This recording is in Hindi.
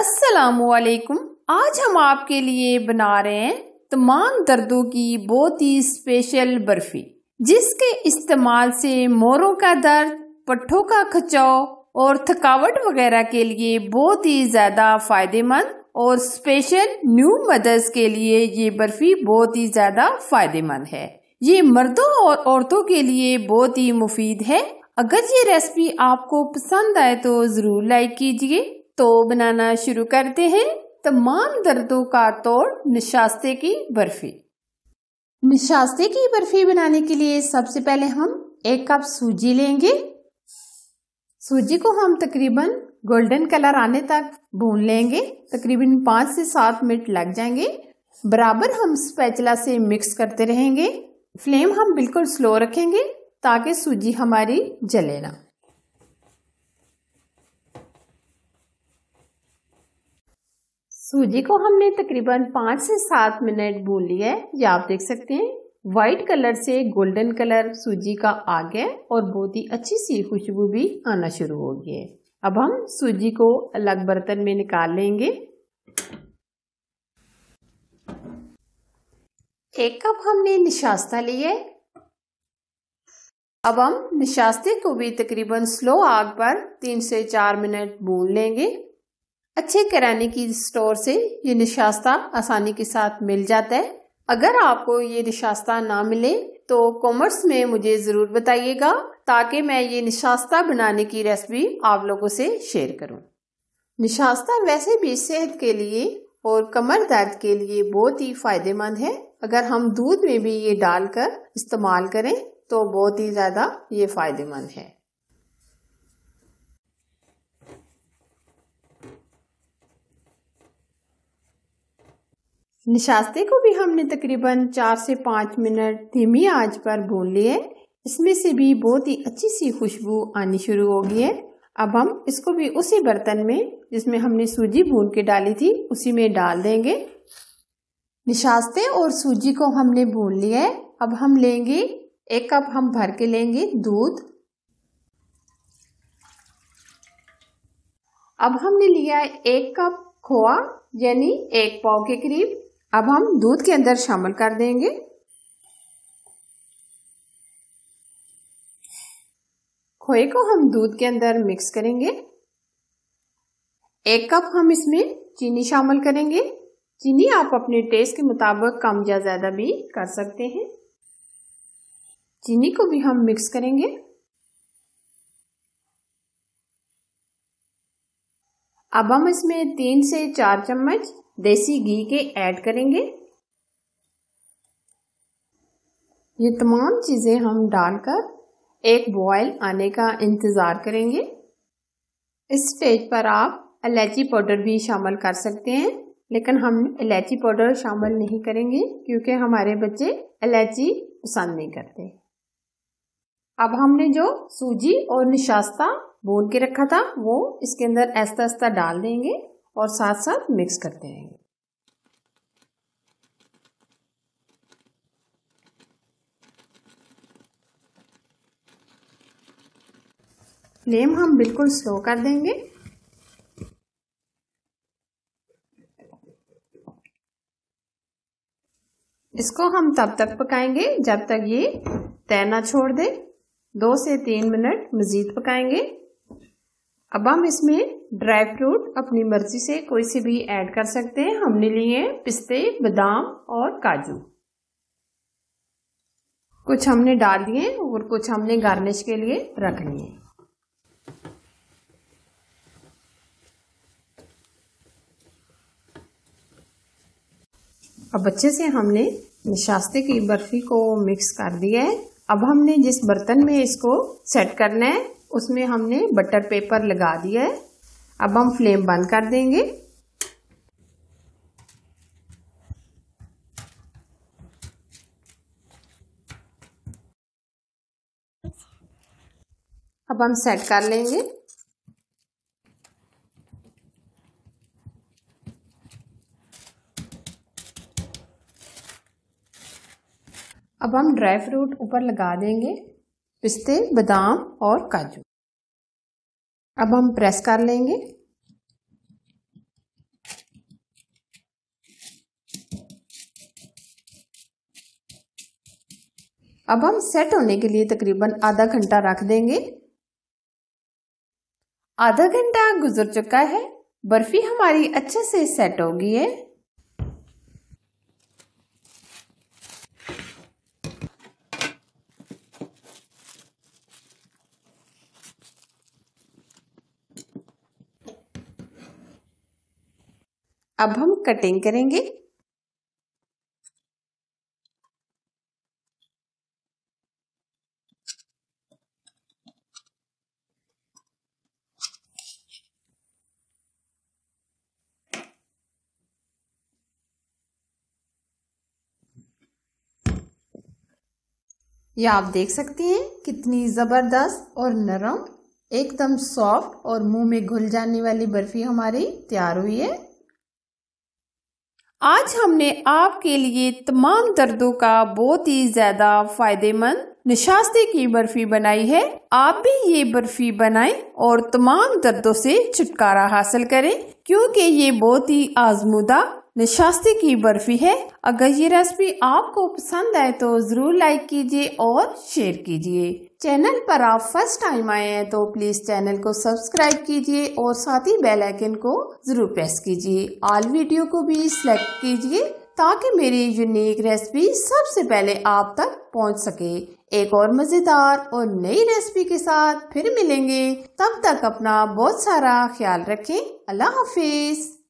अस्सलामुअलैकुम। आज हम आपके लिए बना रहे हैं तमाम दर्दों की बहुत ही स्पेशल बर्फी, जिसके इस्तेमाल से मोरों का दर्द, पट्ठों का खिंचाव और थकावट वगैरह के लिए बहुत ही ज्यादा फायदेमंद और स्पेशल न्यू मदर्स के लिए ये बर्फी बहुत ही ज्यादा फायदेमंद है। ये मर्दों और औरतों के लिए बहुत ही मुफीद है। अगर ये रेसिपी आपको पसंद आए तो जरूर लाइक कीजिए। तो बनाना शुरू करते हैं। तमाम दर्दों का तोड़ निशास्ते की बर्फी। निशास्ते की बर्फी बनाने के लिए सबसे पहले हम 1 कप सूजी लेंगे। सूजी को हम तकरीबन गोल्डन कलर आने तक भून लेंगे। तकरीबन 5 से 7 मिनट लग जाएंगे। बराबर हम स्पैचुला से मिक्स करते रहेंगे। फ्लेम हम बिल्कुल स्लो रखेंगे ताकि सूजी हमारी जले ना। सूजी को हमने तकरीबन 5 से 7 मिनट भून लिया है। ये आप देख सकते हैं व्हाइट कलर से गोल्डन कलर सूजी का आ गया और बहुत ही अच्छी सी खुशबू भी आना शुरू हो गई है। अब हम सूजी को अलग बर्तन में निकाल लेंगे। 1 कप हमने निशास्ता लिया है। अब हम निशास्ते को भी तकरीबन स्लो आग पर 3 से 4 मिनट भून लेंगे। अच्छे किराने की स्टोर से ये निशास्ता आसानी के साथ मिल जाता है। अगर आपको ये निशास्ता ना मिले तो कमेंट्स में मुझे जरूर बताइएगा ताकि मैं ये निशास्ता बनाने की रेसिपी आप लोगों से शेयर करूं। निशास्ता वैसे भी सेहत के लिए और कमर दर्द के लिए बहुत ही फायदेमंद है। अगर हम दूध में भी ये डालकर इस्तेमाल करें तो बहुत ही ज्यादा ये फायदेमंद है। निशास्ते को भी हमने तकरीबन 4 से 5 मिनट धीमी आंच पर भून लिए। इसमें से भी बहुत ही अच्छी सी खुशबू आनी शुरू हो गई है। अब हम इसको भी उसी बर्तन में जिसमें हमने सूजी भून के डाली थी उसी में डाल देंगे। निशास्ते और सूजी को हमने भून लिया है। अब हम लेंगे 1 कप हम भर के लेंगे दूध। अब हमने लिया है 1 कप खोआ यानी 1 पाव के करीब। अब हम दूध के अंदर शामिल कर देंगे। खोए को हम दूध के अंदर मिक्स करेंगे। 1 कप हम इसमें चीनी शामिल करेंगे। चीनी आप अपने टेस्ट के मुताबिक कम या ज्यादा भी कर सकते हैं। चीनी को भी हम मिक्स करेंगे। अब हम इसमें 3 से 4 चम्मच देसी घी के ऐड करेंगे। ये तमाम चीजें हम डालकर एक बॉयल आने का इंतजार करेंगे। इस स्टेज पर आप इलायची पाउडर भी शामिल कर सकते हैं, लेकिन हम इलायची पाउडर शामिल नहीं करेंगे क्योंकि हमारे बच्चे इलायची पसंद नहीं करते। अब हमने जो सूजी और निशास्ता भून के रखा था वो इसके अंदर ऐसा ऐसा डाल देंगे और साथ साथ मिक्स करते रहेंगे। फ्लेम हम बिल्कुल स्लो कर देंगे। इसको हम तब तक पकाएंगे जब तक ये तय ना छोड़ दे। 2 से 3 मिनट मजीद पकाएंगे। अब हम इसमें ड्राई फ्रूट अपनी मर्जी से कोई से भी ऐड कर सकते हैं। हमने लिए पिस्ते, बादाम और काजू। कुछ हमने डाल दिए और कुछ हमने गार्निश के लिए रख लिए। अब अच्छे से हमने निशास्ते की बर्फी को मिक्स कर दिया है। अब हमने जिस बर्तन में इसको सेट करना है उसमें हमने बटर पेपर लगा दिया है। अब हम फ्लेम बंद कर देंगे। अब हम सेट कर लेंगे। अब हम ड्राई फ्रूट ऊपर लगा देंगे, पिस्ते, बादाम और काजू। अब हम प्रेस कर लेंगे। अब हम सेट होने के लिए तकरीबन आधा घंटा रख देंगे। आधा घंटा गुजर चुका है, बर्फी हमारी अच्छे से सेट हो गई है। अब हम कटिंग करेंगे। ये आप देख सकती हैं कितनी जबरदस्त और नरम, एकदम सॉफ्ट और मुंह में घुल जाने वाली बर्फी हमारी तैयार हुई है। आज हमने आपके लिए तमाम दर्दों का बहुत ही ज्यादा फायदेमंद निशास्ते की बर्फी बनाई है। आप भी ये बर्फी बनाएं और तमाम दर्दों से छुटकारा हासिल करें, क्योंकि ये बहुत ही आजमूदा निशास्ते की बर्फी है। अगर ये रेसिपी आपको पसंद आए तो जरूर लाइक कीजिए और शेयर कीजिए। चैनल पर आप फर्स्ट टाइम आए हैं तो प्लीज चैनल को सब्सक्राइब कीजिए और साथ ही बेल आइकन को जरूर प्रेस कीजिए। ऑल वीडियो को भी सिलेक्ट कीजिए ताकि मेरी यूनिक रेसिपी सबसे पहले आप तक पहुंच सके। एक और मजेदार और नई रेसिपी के साथ फिर मिलेंगे, तब तक अपना बहुत सारा ख्याल रखें। अल्लाह हाफिज।